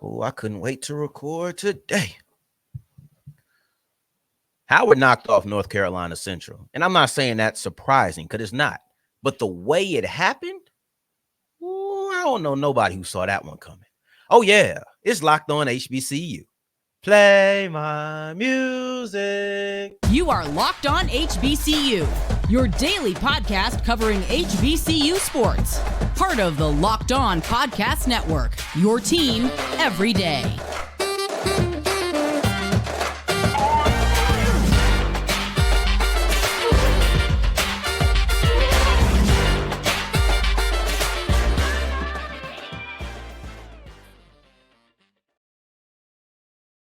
Oh, I couldn't wait to record today. Howard knocked off North Carolina Central. And I'm not saying that's surprising because it's not. But the way it happened, I don't know nobody who saw that one coming. Oh, yeah, it's locked on HBCU. Play my music. You are Locked On HBCU, your daily podcast covering HBCU sports. Part of the Locked On Podcast Network, your team every day.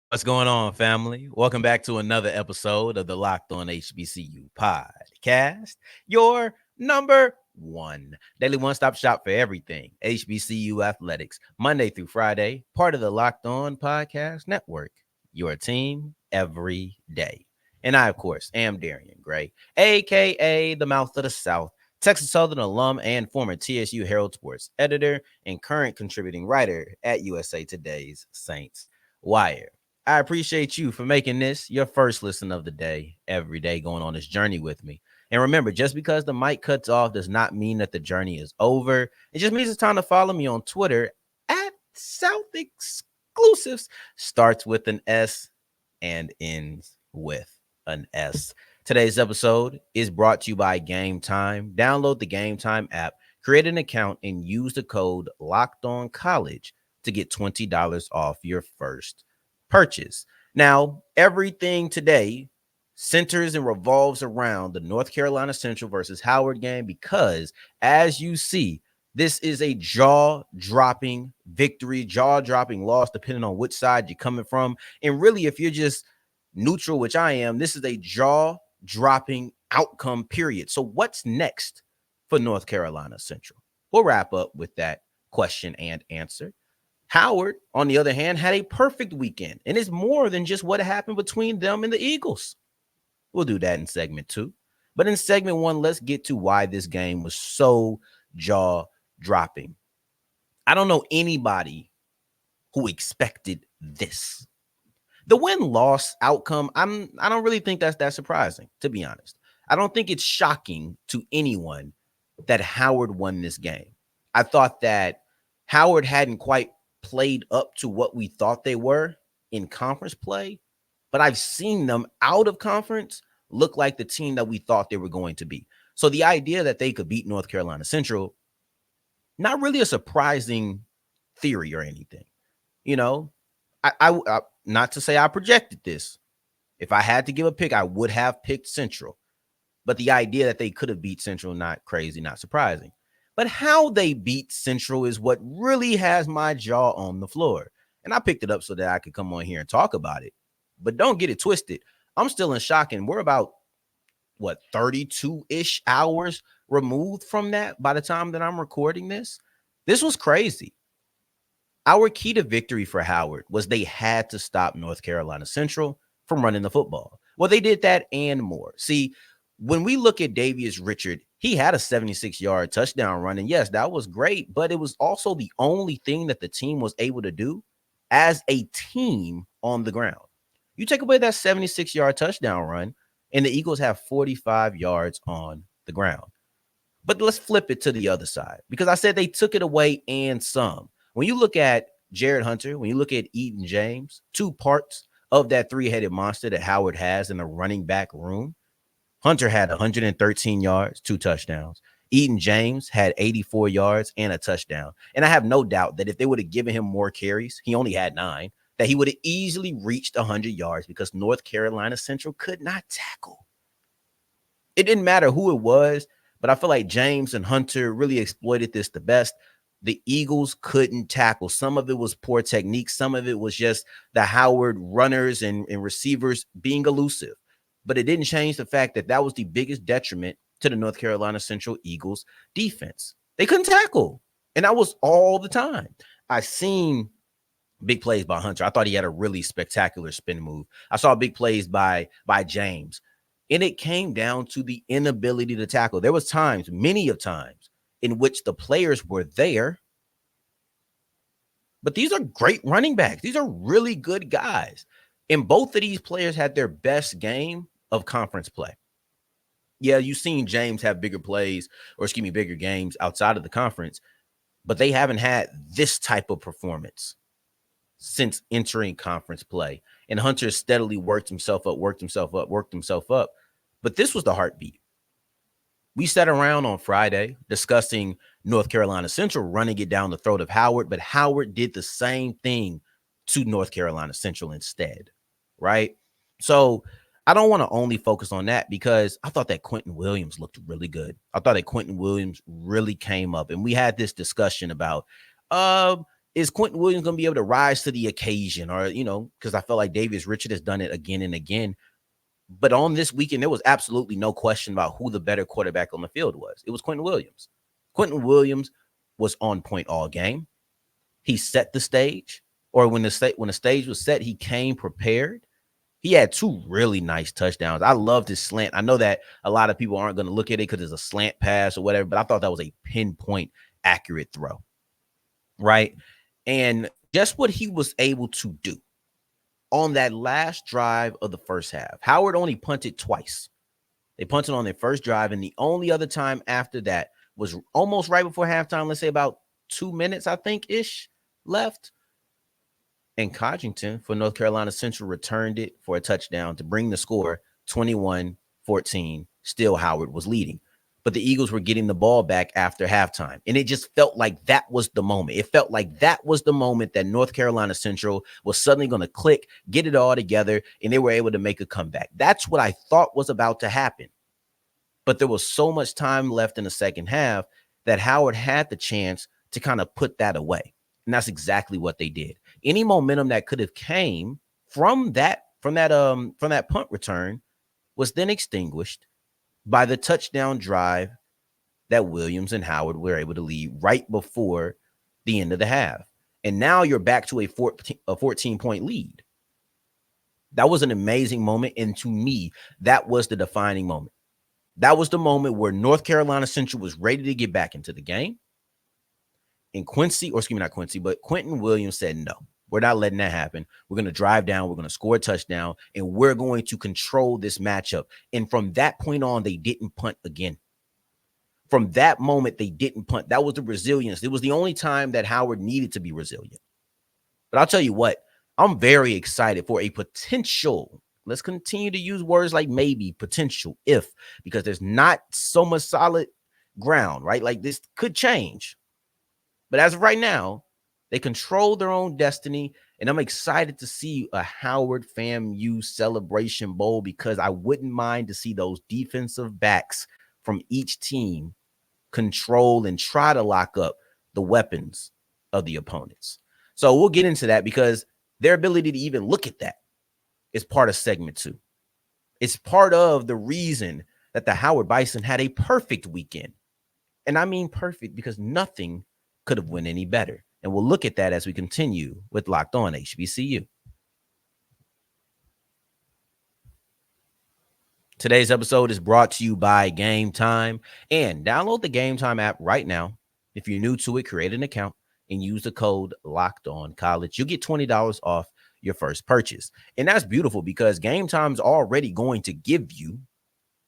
What's going on, family? Welcome back to another episode of the Locked On HBCU podcast, your number one daily one-stop shop for everything HBCU athletics, Monday through Friday, part of the Locked On Podcast Network, your team every day. And I, of course, am Darian Gray, a.k.a. the Mouth of the South, Texas Southern alum and former TSU Herald Sports editor and current contributing writer at USA Today's Saints Wire. I appreciate you for making this your first listen of the day, every day, going on this journey with me. And remember, just because the mic cuts off does not mean that the journey is over. It just means it's time to follow me on Twitter at South Exclusives. Starts with an S and ends with an S. Today's episode is brought to you by Gametime. Download the Gametime app, create an account, and use the code LOCKEDONCollege to get $20 off your first purchase. Now, everything today centers and revolves around the North Carolina Central versus Howard game because, as you see, this is a jaw-dropping victory, jaw-dropping loss, depending on which side you're coming from. And really, if you're just neutral, which I am, this is a jaw-dropping outcome, period. So what's next for North Carolina Central? We'll wrap up with that question and answer. Howard, on the other hand, had a perfect weekend, and it's more than just what happened between them and the Eagles. We'll do that in segment 2. But in segment 1, let's get to why this game was so jaw-dropping. I don't know anybody who expected this. The win-loss outcome, I don't really think that's that surprising, to be honest. I don't think it's shocking to anyone that Howard won this game. I thought that Howard hadn't quite played up to what we thought they were in conference play, but I've seen them out of conference look like the team that we thought they were going to be. So the idea that they could beat North Carolina Central, not really a surprising theory or anything. You know, I not to say I projected this. If I had to give a pick, I would have picked Central. But the idea that they could have beat Central, not crazy, not surprising. But how they beat Central is what really has my jaw on the floor. And I picked it up so that I could come on here and talk about it. But don't get it twisted. I'm still in shock. And we're about, 32-ish hours removed from that by the time that I'm recording this. This was crazy. Our key to victory for Howard was they had to stop North Carolina Central from running the football. Well, they did that and more. See, when we look at Davius Richard, he had a 76-yard touchdown run. And yes, that was great, but it was also the only thing that the team was able to do as a team on the ground. You take away that 76-yard touchdown run, and the Eagles have 45 yards on the ground. But let's flip it to the other side, because I said they took it away and some. When you look at Jarrett Hunter, when you look at Eden James, two parts of that three-headed monster that Howard has in the running back room, Hunter had 113 yards, 2 touchdowns. Eden James had 84 yards and a touchdown. And I have no doubt that if they would have given him more carries, he only had 9, that he would have easily reached 100 yards because North Carolina Central could not tackle. It didn't matter who it was, but I feel like James and Hunter really exploited this the best. The Eagles couldn't tackle. Some of it was poor technique. Some of it was just the Howard runners and receivers being elusive. But it didn't change the fact that that was the biggest detriment to the North Carolina Central Eagles defense. They couldn't tackle. And that was all the time. I seen big plays by Hunter. I thought he had a really spectacular spin move. I saw big plays by James. And it came down to the inability to tackle. There was times, many of times, in which the players were there, But these are great running backs. These are really good guys. And both of these players had their best game of conference play. Yeah, you've seen James have bigger plays, or excuse me, bigger games outside of the conference, but they haven't had this type of performance since entering conference play. And Hunter steadily worked himself up. But this was the heartbeat. We sat around on Friday discussing North Carolina Central running it down the throat of Howard, but Howard did the same thing to North Carolina Central instead, right? So I don't want to only focus on that because I thought that Quinton Williams looked really good. I thought that Quinton Williams really came up, and we had this discussion about is Quinton Williams going to be able to rise to the occasion, or, because I felt like Davius Richard has done it again and again. But on this weekend, there was absolutely no question about who the better quarterback on the field was. It was Quinton Williams. Quinton Williams was on point all game. He set the stage, or when the stage was set, he came prepared. He had two really nice touchdowns. I loved his slant. I know that a lot of people aren't going to look at it because it's a slant pass or whatever, but I thought that was a pinpoint accurate throw, right? And guess what he was able to do on that last drive of the first half? Howard only punted twice. They punted on their first drive, and the only other time after that was almost right before halftime, let's say about 2 minutes, I think, ish left. And Codrington for North Carolina Central returned it for a touchdown to bring the score 21-14. Still Howard was leading. But the Eagles were getting the ball back after halftime. And it just felt like that was the moment. It felt like that was the moment that North Carolina Central was suddenly going to click, get it all together, and they were able to make a comeback. That's what I thought was about to happen. But there was so much time left in the second half that Howard had the chance to kind of put that away. And that's exactly what they did. Any momentum that could have came from that punt return was then extinguished by the touchdown drive that Williams and Howard were able to lead right before the end of the half. And now you're back to a 14-point lead. That was an amazing moment. And to me, that was the defining moment. That was the moment where North Carolina Central was ready to get back into the game. And Quinton Williams said, no, we're not letting that happen. We're going to drive down. We're going to score a touchdown, and we're going to control this matchup. And from that point on, they didn't punt again. From that moment, they didn't punt. That was the resilience. It was the only time that Howard needed to be resilient. But I'll tell you what, I'm very excited for a potential. Let's continue to use words like maybe, potential, if, because there's not so much solid ground, right? Like this could change. But as of right now, they control their own destiny, and I'm excited to see a Howard FAMU Celebration Bowl because I wouldn't mind to see those defensive backs from each team control and try to lock up the weapons of the opponents. So we'll get into that because their ability to even look at that is part of segment 2. It's part of the reason that the Howard Bison had a perfect weekend. And I mean perfect because nothing could have went any better. And we'll look at that as we continue with Locked On HBCU. Today's episode is brought to you by Gametime. And download the Gametime app right now. If you're new to it, create an account and use the code LOCKEDONCollege. You'll get $20 off your first purchase. And that's beautiful because Gametime's already going to give you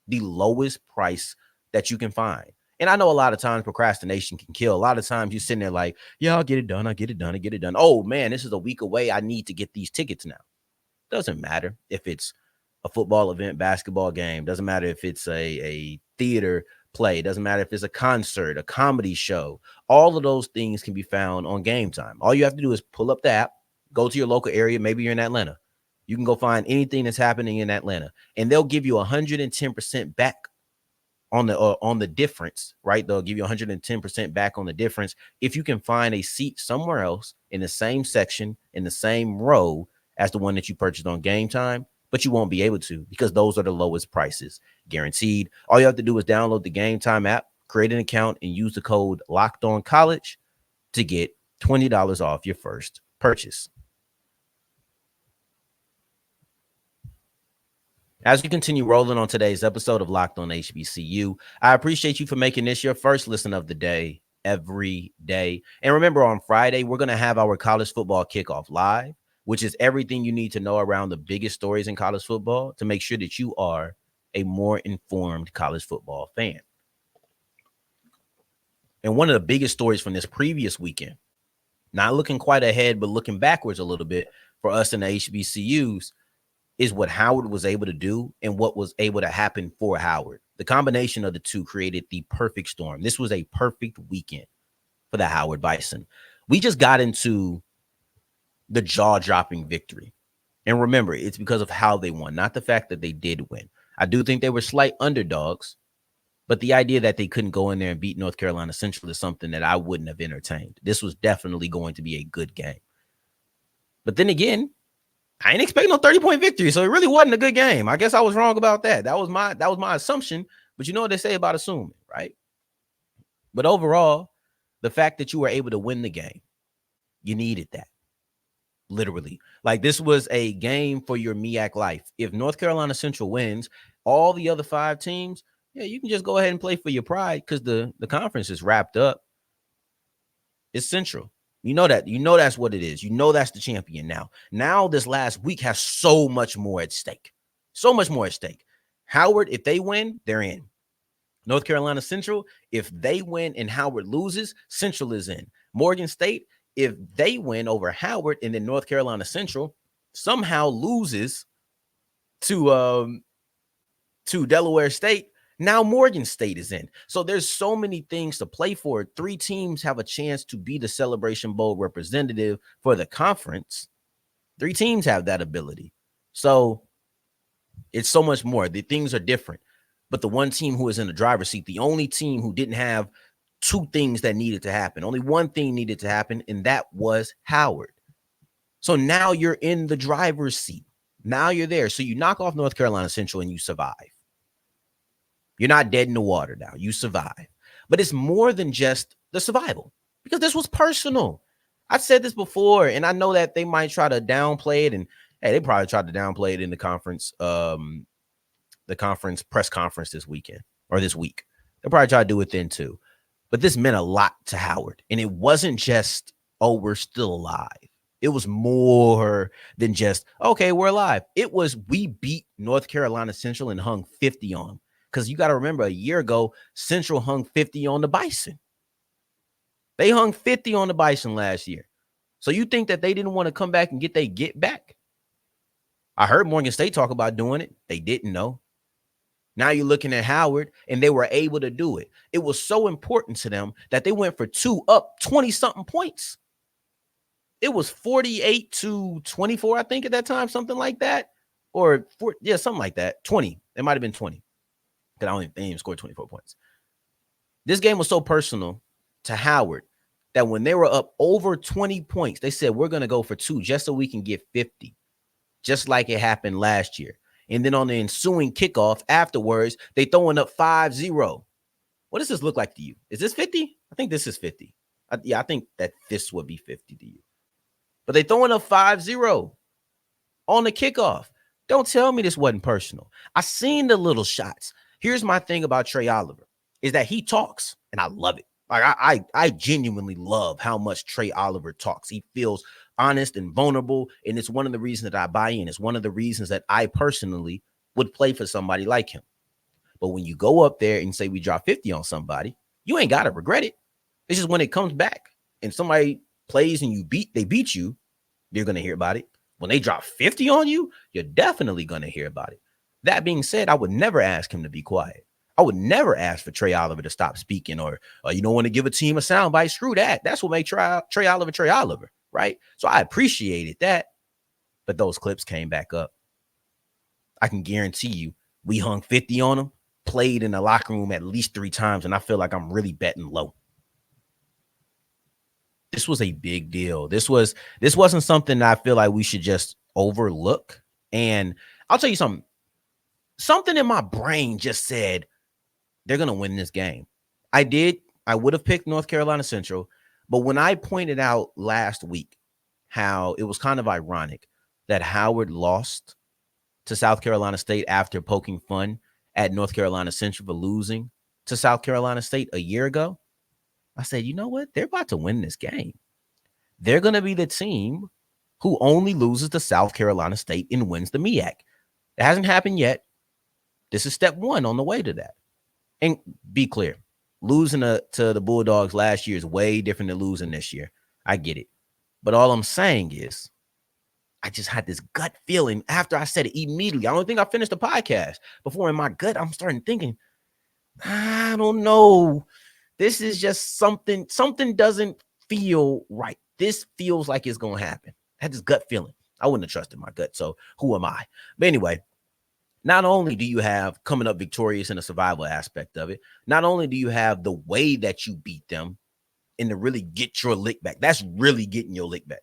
the lowest price that you can find. And I know a lot of times procrastination can kill. A lot of times you're sitting there like, yeah, I'll get it done. Oh, man, this is a week away. I need to get these tickets now. Doesn't matter if it's a football event, basketball game. Doesn't matter if it's a theater play. Doesn't matter if it's a concert, a comedy show. All of those things can be found on Gametime. All you have to do is pull up the app, go to your local area. Maybe you're in Atlanta. You can go find anything that's happening in Atlanta, and they'll give you 110% back on the difference, right? They'll give you 110% back on the difference if you can find a seat somewhere else in the same section, in the same row as the one that you purchased on Gametime, but you won't be able to because those are the lowest prices, guaranteed. All you have to do is download the Gametime app, create an account, and use the code LOCKEDONCollege to get $20 off your first purchase. As we continue rolling on today's episode of Locked On HBCU, I appreciate you for making this your first listen of the day. every day. And remember, on Friday, we're going to have our college football kickoff live, which is everything you need to know around the biggest stories in college football to make sure that you are a more informed college football fan. And one of the biggest stories from this previous weekend, not looking quite ahead, but looking backwards a little bit for us in the HBCUs, is what Howard was able to do and what was able to happen for Howard. The combination of the two created the perfect storm. This was a perfect weekend for the Howard Bison. We just got into the jaw-dropping victory. And remember, it's because of how they won, not the fact that they did win. I do think they were slight underdogs, but the idea that they couldn't go in there and beat North Carolina Central is something that I wouldn't have entertained. This was definitely going to be a good game. But then again, I ain't expecting no 30-point victory, so it really wasn't a good game. I guess I was wrong about that. That was my assumption, but you know what they say about assuming, right? But overall, the fact that you were able to win the game, you needed that. Literally. Like, this was a game for your MEAC life. If North Carolina Central wins, all the other 5 teams, yeah, you can just go ahead and play for your pride because the conference is wrapped up. It's Central. You know that. You know that's what it is. You know that's the champion now. Now this last week has so much more at stake. So much more at stake. Howard, if they win, they're in. North Carolina Central, if they win and Howard loses, Central is in. Morgan State, if they win over Howard and then North Carolina Central somehow loses to Delaware State, now Morgan State is in. So there's so many things to play for. 3 teams have a chance to be the Celebration Bowl representative for the conference. 3 teams have that ability. So it's so much more. The things are different. But the one team who is in the driver's seat, the only team who didn't have 2 things that needed to happen, only one thing needed to happen, and that was Howard. So now you're in the driver's seat. Now you're there. So you knock off North Carolina Central and you survive. You're not dead in the water now. You survive. But it's more than just the survival, because this was personal. I said this before, and I know that they might try to downplay it, and hey, they probably tried to downplay it in the conference press conference this weekend or this week. They probably tried to do it then too. But this meant a lot to Howard. And it wasn't just, oh, we're still alive. It was more than just, okay, we're alive. It was, we beat North Carolina Central and hung 50 on them. Because you got to remember, a year ago, Central hung 50 on the Bison. They hung 50 on the Bison last year. So you think that they didn't want to come back and get their get back? I heard Morgan State talk about doing it. They didn't know. Now you're looking at Howard, and they were able to do it. It was so important to them that they went for 2 up 20-something points. It was 48-24, I think, at that time, something like that. Or, something like that. 20. It might have been 20. Because they even scored 24 points. This game was so personal to Howard that when they were up over 20 points, they said, we're going to go for 2 just so we can get 50, just like it happened last year. And then on the ensuing kickoff afterwards, they throwing up 5-0. What does this look like to you? Is this 50? I think this is 50. I think that this would be 50 to you. But they throwing up 5-0 on the kickoff. Don't tell me this wasn't personal. I seen the little shots. Here's my thing about Trey Oliver is that he talks, and I love it. Like I genuinely love how much Trey Oliver talks. He feels honest and vulnerable, and it's one of the reasons that I buy in. It's one of the reasons that I personally would play for somebody like him. But when you go up there and say we drop 50 on somebody, you ain't got to regret it. It's just when it comes back and somebody plays and they beat you, you're going to hear about it. When they drop 50 on you, you're definitely going to hear about it. That being said, I would never ask him to be quiet. I would never ask for Trey Oliver to stop speaking or you don't want to give a team a soundbite. Screw that. That's what makes Trey Oliver, right? So I appreciated that. But those clips came back up. I can guarantee you we hung 50 on them, played in the locker room at least 3 times, and I feel like I'm really betting low. This was a big deal. This wasn't something that I feel like we should just overlook. And I'll tell you something. Something in my brain just said they're going to win this game. I would have picked North Carolina Central, but when I pointed out last week how it was kind of ironic that Howard lost to South Carolina State after poking fun at North Carolina Central for losing to South Carolina State a year ago, I said, you know what? They're about to win this game. They're going to be the team who only loses to South Carolina State and wins the MEAC. It hasn't happened yet. This is step one on the way to that. And be clear, losing to the Bulldogs last year is way different than losing this year. I get it. But all I'm saying is, I just had this gut feeling after I said it immediately. I don't think I finished the podcast before in my gut, I'm starting thinking, I don't know. This is just something doesn't feel right. This feels like it's going to happen. I had this gut feeling. I wouldn't have trusted my gut. So who am I? But anyway, not only do you have coming up victorious in the survival aspect of it, not only do you have the way that you beat them and to really get your lick back. That's really getting your lick back.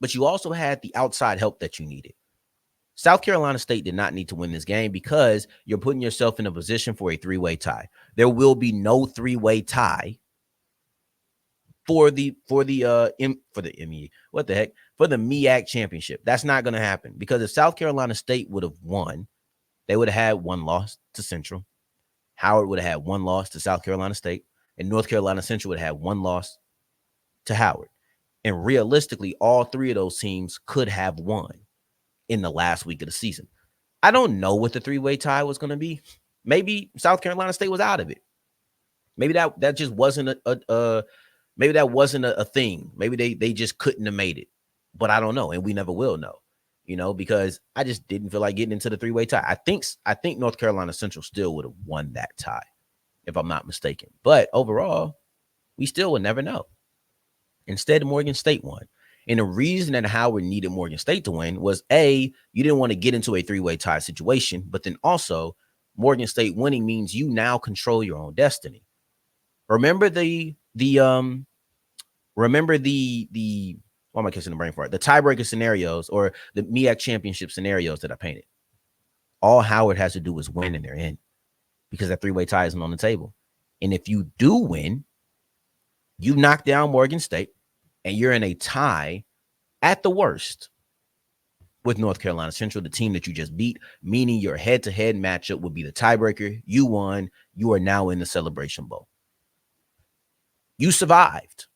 But you also had the outside help that you needed. South Carolina State did not need to win this game because you're putting yourself in a position for a three-way tie. There will be no three-way tie for the MEAC championship. That's not going to happen because if South Carolina State would have won, they would have had one loss to Central. Howard would have had one loss to South Carolina State, and North Carolina Central would have had one loss to Howard. And realistically, all three of those teams could have won in the last week of the season. I don't know what the three-way tie was going to be. Maybe South Carolina State was out of it. Maybe that just wasn't maybe that wasn't a thing. Maybe they just couldn't have made it. But I don't know, and we never will know. Because I just didn't feel like getting into the three-way tie. I think North Carolina Central still would have won that tie, if I'm not mistaken. But overall, we still would never know. Instead, Morgan State won. And the reason that Howard needed Morgan State to win was, A, you didn't want to get into a three-way tie situation, but then also Morgan State winning means you now control your own destiny. Remember the what am I kissing the brain for? The tiebreaker scenarios or the MEAC championship scenarios that I painted. All Howard has to do is win and they're in because that three-way tie isn't on the table. And if you do win, you knock down Morgan State and you're in a tie at the worst with North Carolina Central, the team that you just beat, meaning your head-to-head matchup would be the tiebreaker. You won. You are now in the Celebration Bowl. You survived.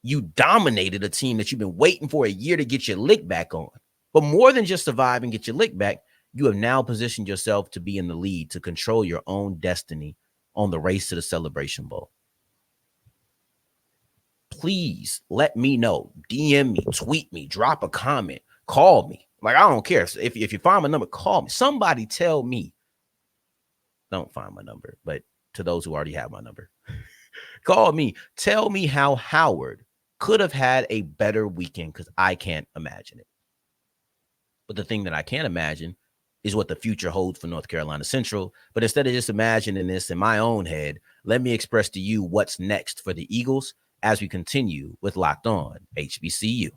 You dominated a team that you've been waiting for a year to get your lick back on. But more than just survive and get your lick back, you have now positioned yourself to be in the lead, to control your own destiny on the race to the Celebration Bowl. Please let me know. DM me, tweet me, drop a comment, call me. Like, I don't care. If you find my number, call me. Somebody tell me. Don't find my number, but to those who already have my number, call me. Tell me how Howard could have had a better weekend because I can't imagine it. But the thing that I can't imagine is what the future holds for North Carolina Central. But instead of just imagining this in my own head, let me express to you what's next for the Eagles as we continue with Locked On HBCU.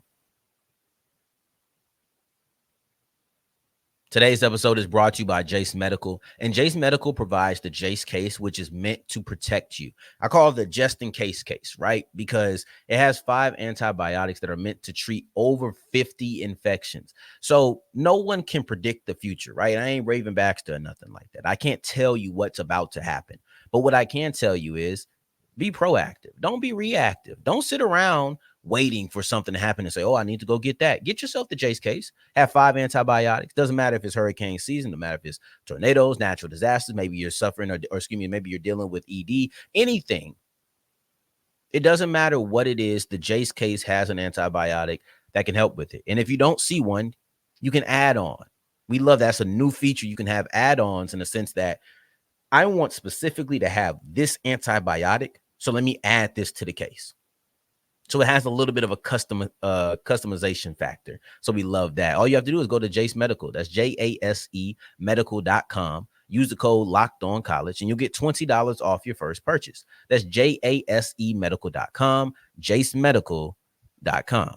Today's episode is brought to you by Jace Medical, and Jace Medical provides the Jace case, which is meant to protect you. I call it the just in case case, right? Because it has 5 antibiotics that are meant to treat over 50 infections. So no one can predict the future, right? I ain't Raven Baxter or nothing like that. I can't tell you what's about to happen. But what I can tell you is be proactive. Don't be reactive. Don't sit around waiting for something to happen and say, oh, I need to go get that. Get yourself the Jace case. Have 5 antibiotics. Doesn't matter if it's hurricane season. Doesn't matter if it's tornadoes, natural disasters. Maybe you're suffering maybe you're dealing with ED, anything. It doesn't matter what it is. The Jace case has an antibiotic that can help with it. And if you don't see one, you can add on. We love that's a new feature. You can have add-ons in the sense that I want specifically to have this antibiotic. So let me add this to the case. So it has a little bit of a customization factor. So we love that. All you have to do is go to Jace Medical. That's JASE medical.com. Use the code LOCKEDONCollege and you'll get $20 off your first purchase. That's JASE medical.com, JaceMedical.com.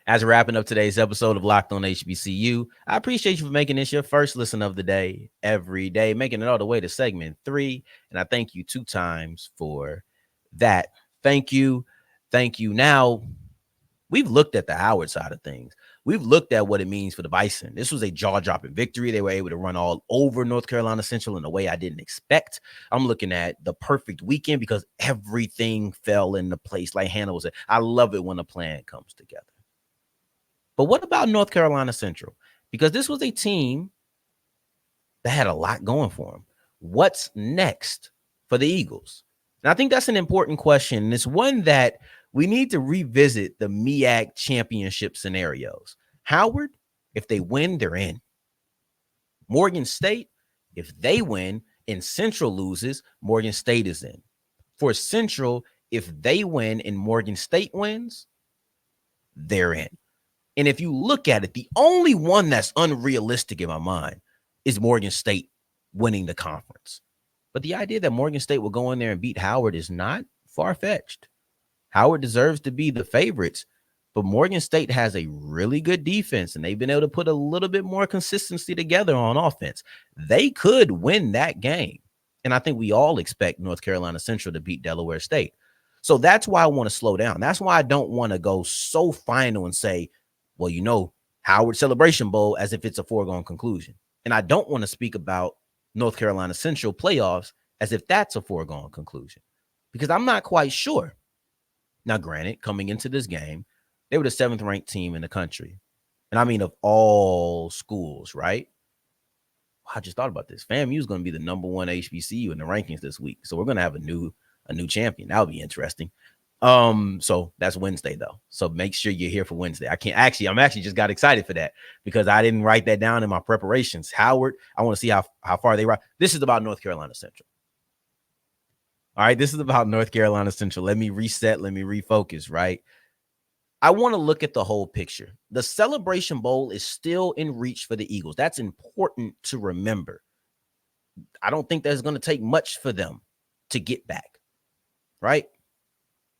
As we're wrapping up today's episode of Locked On HBCU, I appreciate you for making this your first listen of the day every day, making it all the way to segment 3. And I thank you 2 times for that. Thank you. Thank you. Now, we've looked at the Howard side of things. we've looked at what it means for the Bison. This was a jaw-dropping victory. They were able to run all over North Carolina Central in a way I didn't expect. I'm looking at the perfect weekend because everything fell into place. Like Hannah was saying, I love it when a plan comes together. But what about North Carolina Central? Because this was a team that had a lot going for them. What's next for the Eagles? And I think that's an important question. And it's one that we need to revisit the MEAC championship scenarios. Howard, if they win, they're in. Morgan State, if they win and Central loses, Morgan State is in. For Central, if they win and Morgan State wins, they're in. And if you look at it, the only one that's unrealistic in my mind is Morgan State winning the conference. But the idea that Morgan State will go in there and beat Howard is not far-fetched. Howard deserves to be the favorites, but Morgan State has a really good defense, and they've been able to put a little bit more consistency together on offense. They could win that game, and I think we all expect North Carolina Central to beat Delaware State. So that's why I want to slow down. That's why I don't want to go so final and say, well, you know, Howard Celebration Bowl as if it's a foregone conclusion. And I don't want to speak about North Carolina Central playoffs as if that's a foregone conclusion, because I'm not quite sure. Now, granted, coming into this game, they were the 7th ranked team in the country. And I mean, of all schools, right? I just thought about this. FAMU is going to be the number 1 HBCU in the rankings this week. So we're going to have a new champion. That'll be interesting. So that's Wednesday though. So make sure you're here for Wednesday. I'm actually just got excited for that because I didn't write that down in my preparations. Howard, I want to see how far they ride. This is about North Carolina Central. All right, this is about North Carolina Central. Let me reset. Let me refocus, right? I want to look at the whole picture. The Celebration Bowl is still in reach for the Eagles. That's important to remember. I don't think that's going to take much for them to get back, right?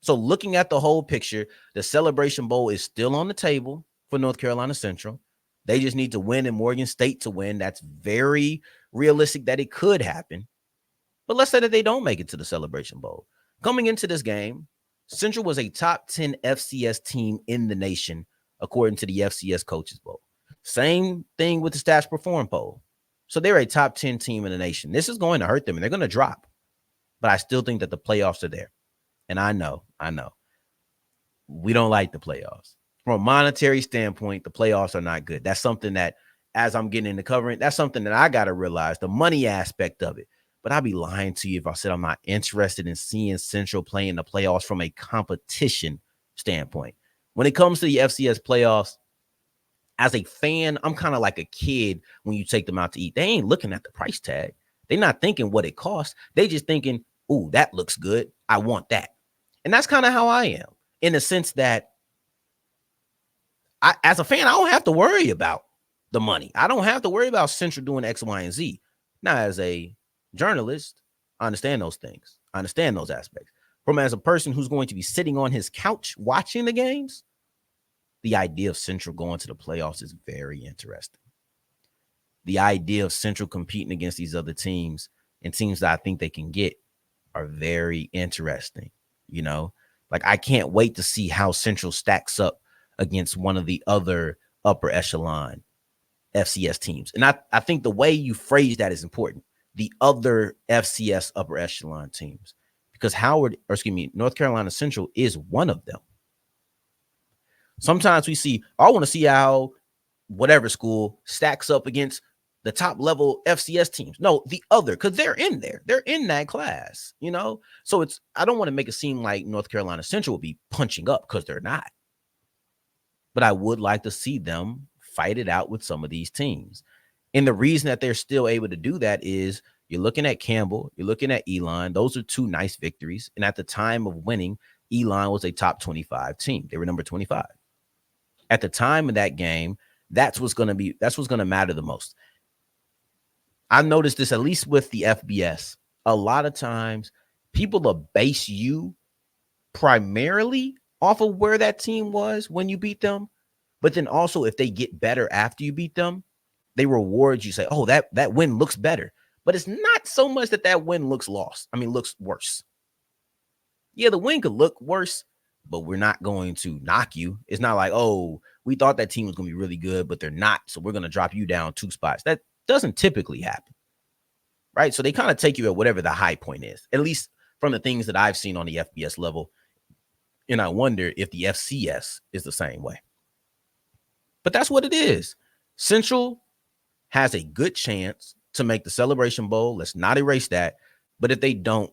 So looking at the whole picture, the Celebration Bowl is still on the table for North Carolina Central. They just need to win and Morgan State to win. That's very realistic that it could happen. But let's say that they don't make it to the Celebration Bowl. Coming into this game, Central was a top 10 FCS team in the nation, according to the FCS Coaches Bowl. Same thing with the Stats Perform poll. So they're a top 10 team in the nation. This is going to hurt them, and they're going to drop. But I still think that the playoffs are there. And I know. We don't like the playoffs. From a monetary standpoint, the playoffs are not good. That's something that, as I'm getting into covering, that's something that I got to realize, the money aspect of it. But I'd be lying to you if I said I'm not interested in seeing Central play in the playoffs from a competition standpoint. When it comes to the FCS playoffs, as a fan, I'm kind of like a kid when you take them out to eat. They ain't looking at the price tag. They're not thinking what it costs. They just thinking, ooh, that looks good. I want that. And that's kind of how I am, in the sense that as a fan, I don't have to worry about the money. I don't have to worry about Central doing X, Y, and Z. Now, as a journalist, I understand those things. I understand those aspects. From as a person who's going to be sitting on his couch watching the games, the idea of Central going to the playoffs is very interesting. The idea of Central competing against these other teams and teams that I think they can get are very interesting. You know, like I can't wait to see how Central stacks up against one of the other upper echelon FCS teams. And I think the way you phrase that is important. The other FCS upper echelon teams, because North Carolina Central is one of them. Sometimes we see, I want to see how whatever school stacks up against the top level FCS teams. No, the other, because they're in there. They're in that class, you know? So I don't want to make it seem like North Carolina Central will be punching up, because they're not. But I would like to see them fight it out with some of these teams. And the reason that they're still able to do that is you're looking at Campbell, you're looking at Elon. Those are two nice victories. And at the time of winning, Elon was a top 25 team. They were number 25. At the time of that game, that's what's going to matter the most. I've noticed this, at least with the FBS. A lot of times people will base you primarily off of where that team was when you beat them. But then also, if they get better after you beat them, they reward you, say, oh, that win looks better. But it's not so much that win looks looks worse. Yeah, the win could look worse, but we're not going to knock you. It's not like, oh, we thought that team was going to be really good, but they're not. So we're going to drop you down 2 spots. That doesn't typically happen, right? So they kind of take you at whatever the high point is, at least from the things that I've seen on the FBS level. And I wonder if the FCS is the same way. But that's what it is. Central has a good chance to make the Celebration Bowl. Let's not erase that. But if they don't,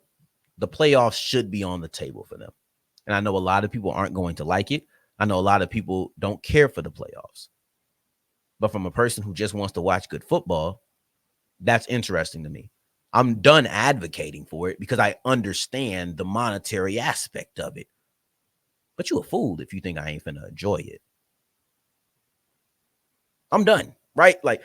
the playoffs should be on the table for them. And I know a lot of people aren't going to like it. I know a lot of people don't care for the playoffs. But from a person who just wants to watch good football, that's interesting to me. I'm done advocating for it because I understand the monetary aspect of it. But you a fool if you think I ain't finna enjoy it. I'm done, right? Like,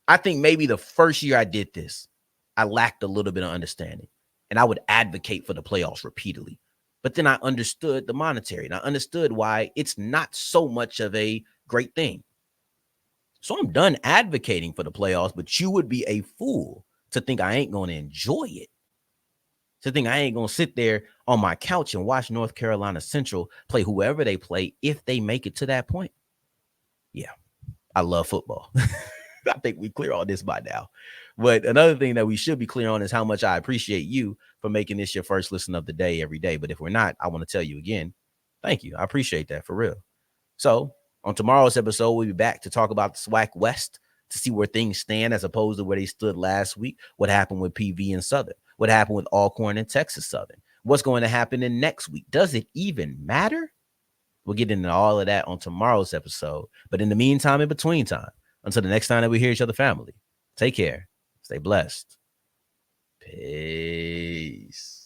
I think maybe the first year I did this, I lacked a little bit of understanding. And I would advocate for the playoffs repeatedly. But then I understood the monetary, and I understood why it's not so much of a great thing. So I'm done advocating for the playoffs, but you would be a fool to think I ain't going to enjoy it. To think I ain't going to sit there on my couch and watch North Carolina Central play whoever they play if they make it to that point. Yeah, I love football. I think we clear all this by now. But another thing that we should be clear on is how much I appreciate you for making this your first listen of the day every day. But if we're not, I want to tell you again, thank you. I appreciate that for real. So on tomorrow's episode, we'll be back to talk about the SWAC West, to see where things stand as opposed to where they stood last week. What happened with PV and Southern? What happened with Alcorn and Texas Southern? What's going to happen in next week? Does it even matter? We'll get into all of that on tomorrow's episode. But in the meantime, in between time, until the next time that we hear each other, family, take care. Stay blessed. Peace.